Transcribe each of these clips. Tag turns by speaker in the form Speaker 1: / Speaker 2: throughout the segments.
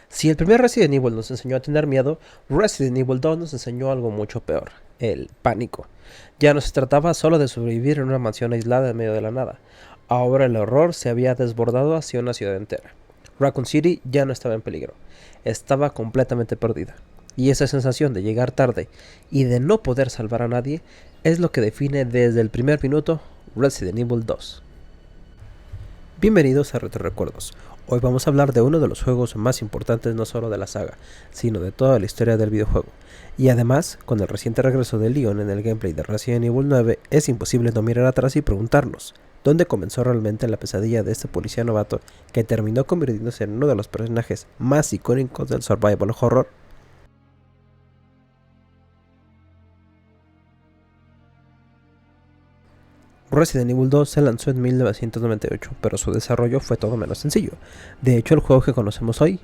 Speaker 1: Si el primer Resident Evil nos enseñó a tener miedo, Resident Evil 2 nos enseñó algo mucho peor, el pánico. Ya no se trataba solo de sobrevivir en una mansión aislada en medio de la nada. Ahora el horror se había desbordado hacia una ciudad entera. Raccoon City ya no estaba en peligro, estaba completamente perdida. Y esa sensación de llegar tarde y de no poder salvar a nadie es lo que define desde el primer minuto Resident Evil 2. Bienvenidos a Retro Recuerdos. Hoy vamos a hablar de uno de los juegos más importantes no solo de la saga, sino de toda la historia del videojuego. Y además, con el reciente regreso de Leon en el gameplay de Resident Evil 9, es imposible no mirar atrás y preguntarnos, ¿dónde comenzó realmente la pesadilla de este policía novato que terminó convirtiéndose en uno de los personajes más icónicos del survival horror? Resident Evil 2 se lanzó en 1998, pero su desarrollo fue todo menos sencillo. De hecho, el juego que conocemos hoy,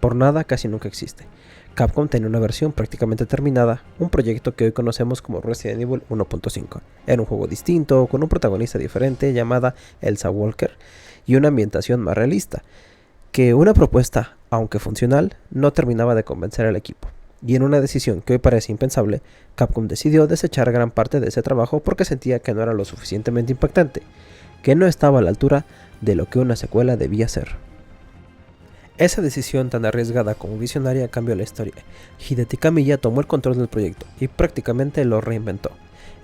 Speaker 1: por nada, casi nunca existe. Capcom tenía una versión prácticamente terminada, un proyecto que hoy conocemos como Resident Evil 1.5. Era un juego distinto, con un protagonista diferente llamada Elsa Walker y una ambientación más realista, que una propuesta, aunque funcional, no terminaba de convencer al equipo. Y en una decisión que hoy parece impensable, Capcom decidió desechar gran parte de ese trabajo porque sentía que no era lo suficientemente impactante, que no estaba a la altura de lo que una secuela debía ser. Esa decisión tan arriesgada como visionaria cambió la historia. Hideki Kamiya tomó el control del proyecto y prácticamente lo reinventó.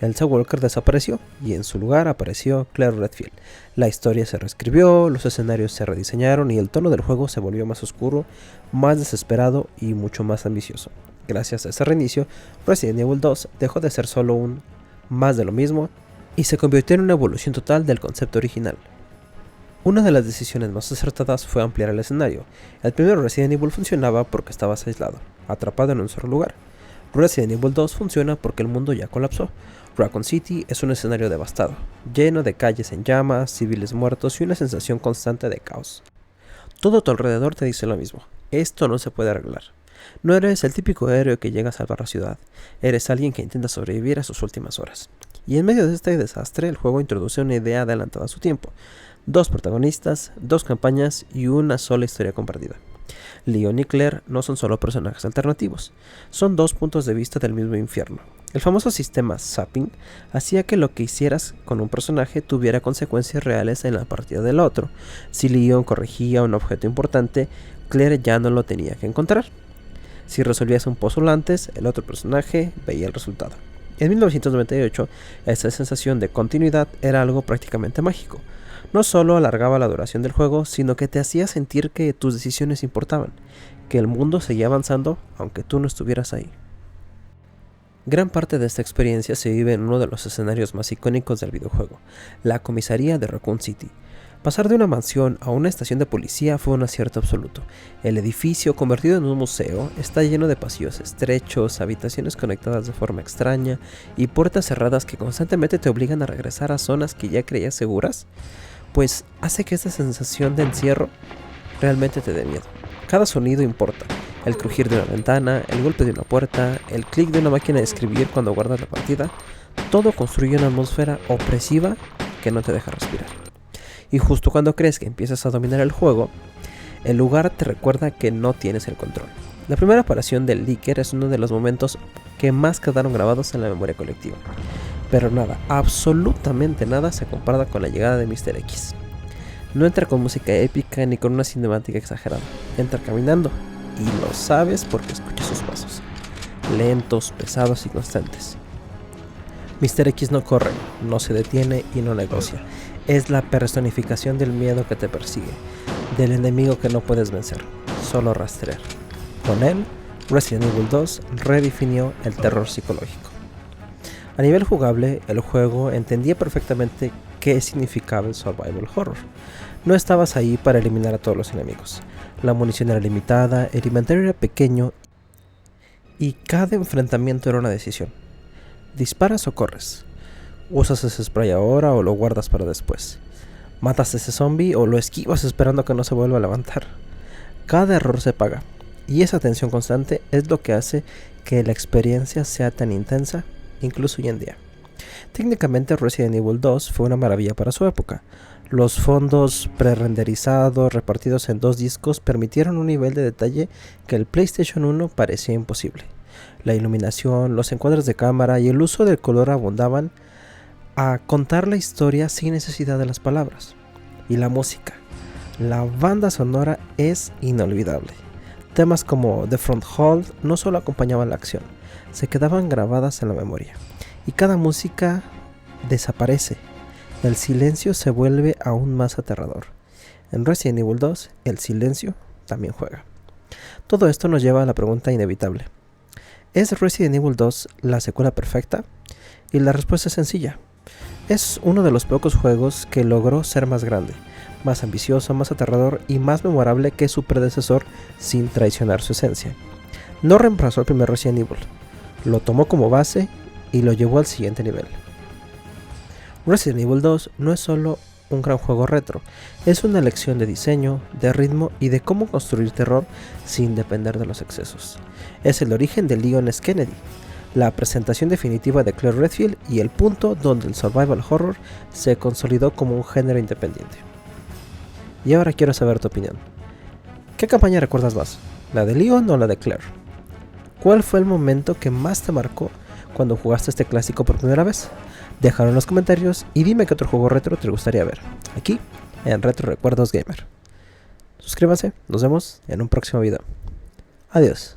Speaker 1: Elsa Walker desapareció y en su lugar apareció Claire Redfield. La historia se reescribió, los escenarios se rediseñaron y el tono del juego se volvió más oscuro, más desesperado y mucho más ambicioso. Gracias a ese reinicio, Resident Evil 2 dejó de ser solo un más de lo mismo y se convirtió en una evolución total del concepto original. Una de las decisiones más acertadas fue ampliar el escenario. El primer Resident Evil funcionaba porque estabas aislado, atrapado en un solo lugar. Resident Evil 2 funciona porque el mundo ya colapsó. Raccoon City es un escenario devastado, lleno de calles en llamas, civiles muertos y una sensación constante de caos. Todo a tu alrededor te dice lo mismo: esto no se puede arreglar. No eres el típico héroe que llega a salvar la ciudad, eres alguien que intenta sobrevivir a sus últimas horas. Y en medio de este desastre, el juego introduce una idea adelantada a su tiempo: dos protagonistas, dos campañas y una sola historia compartida. Leon y Claire no son solo personajes alternativos, son dos puntos de vista del mismo infierno. El famoso sistema zapping hacía que lo que hicieras con un personaje tuviera consecuencias reales en la partida del otro. Si Leon corregía un objeto importante, Claire ya no lo tenía que encontrar. Si resolvías un puzzle antes, el otro personaje veía el resultado. En 1998, esta sensación de continuidad era algo prácticamente mágico. No solo alargaba la duración del juego, sino que te hacía sentir que tus decisiones importaban, que el mundo seguía avanzando aunque tú no estuvieras ahí. Gran parte de esta experiencia se vive en uno de los escenarios más icónicos del videojuego, la comisaría de Raccoon City. Pasar de una mansión a una estación de policía fue un acierto absoluto. El edificio, convertido en un museo, está lleno de pasillos estrechos, habitaciones conectadas de forma extraña y puertas cerradas que constantemente te obligan a regresar a zonas que ya creías seguras, pues hace que esta sensación de encierro realmente te dé miedo. Cada sonido importa: el crujir de una ventana, el golpe de una puerta, el clic de una máquina de escribir cuando guardas la partida. Todo construye una atmósfera opresiva que no te deja respirar. Y justo cuando crees que empiezas a dominar el juego, el lugar te recuerda que no tienes el control. La primera aparición del Licker es uno de los momentos que más quedaron grabados en la memoria colectiva. Pero nada, absolutamente nada se compara con la llegada de Mr. X. No entra con música épica ni con una cinemática exagerada. Entra caminando, y lo sabes porque escuchas sus pasos, lentos, pesados y constantes. Mr. X no corre, no se detiene y no negocia. Es la personificación del miedo que te persigue, del enemigo que no puedes vencer, solo rastrear. Con él, Resident Evil 2 redefinió el terror psicológico. A nivel jugable, el juego entendía perfectamente qué significaba el survival horror. No estabas ahí para eliminar a todos los enemigos. La munición era limitada, el inventario era pequeño y cada enfrentamiento era una decisión. ¿Disparas o corres? ¿Usas ese spray ahora o lo guardas para después? ¿Matas a ese zombie o lo esquivas esperando que no se vuelva a levantar? Cada error se paga, y esa tensión constante es lo que hace que la experiencia sea tan intensa, incluso hoy en día. Técnicamente Resident Evil 2 fue una maravilla para su época. Los fondos prerenderizados repartidos en 2 discos permitieron un nivel de detalle que el PlayStation 1 parecía imposible. La iluminación, los encuadres de cámara y el uso del color abundaban a contar la historia sin necesidad de las palabras. Y la música. La banda sonora es inolvidable. Temas como The Front Hall no solo acompañaban la acción, se quedaban grabadas en la memoria. Y cada música desaparece. El silencio se vuelve aún más aterrador. En Resident Evil 2, el silencio también juega. Todo esto nos lleva a la pregunta inevitable. ¿Es Resident Evil 2 la secuela perfecta? Y la respuesta es sencilla. Es uno de los pocos juegos que logró ser más grande, más ambicioso, más aterrador y más memorable que su predecesor sin traicionar su esencia. No reemplazó el primer Resident Evil, lo tomó como base y lo llevó al siguiente nivel. Resident Evil 2 no es solo un gran juego retro, es una lección de diseño, de ritmo y de cómo construir terror sin depender de los excesos. Es el origen de Leon S. Kennedy, la presentación definitiva de Claire Redfield y el punto donde el survival horror se consolidó como un género independiente. Y ahora quiero saber tu opinión. ¿Qué campaña recuerdas más? ¿La de Leon o la de Claire? ¿Cuál fue el momento que más te marcó cuando jugaste este clásico por primera vez? Déjalo en los comentarios y dime qué otro juego retro te gustaría ver, aquí en Retro Recuerdos Gamer. Suscríbanse, nos vemos en un próximo video. Adiós.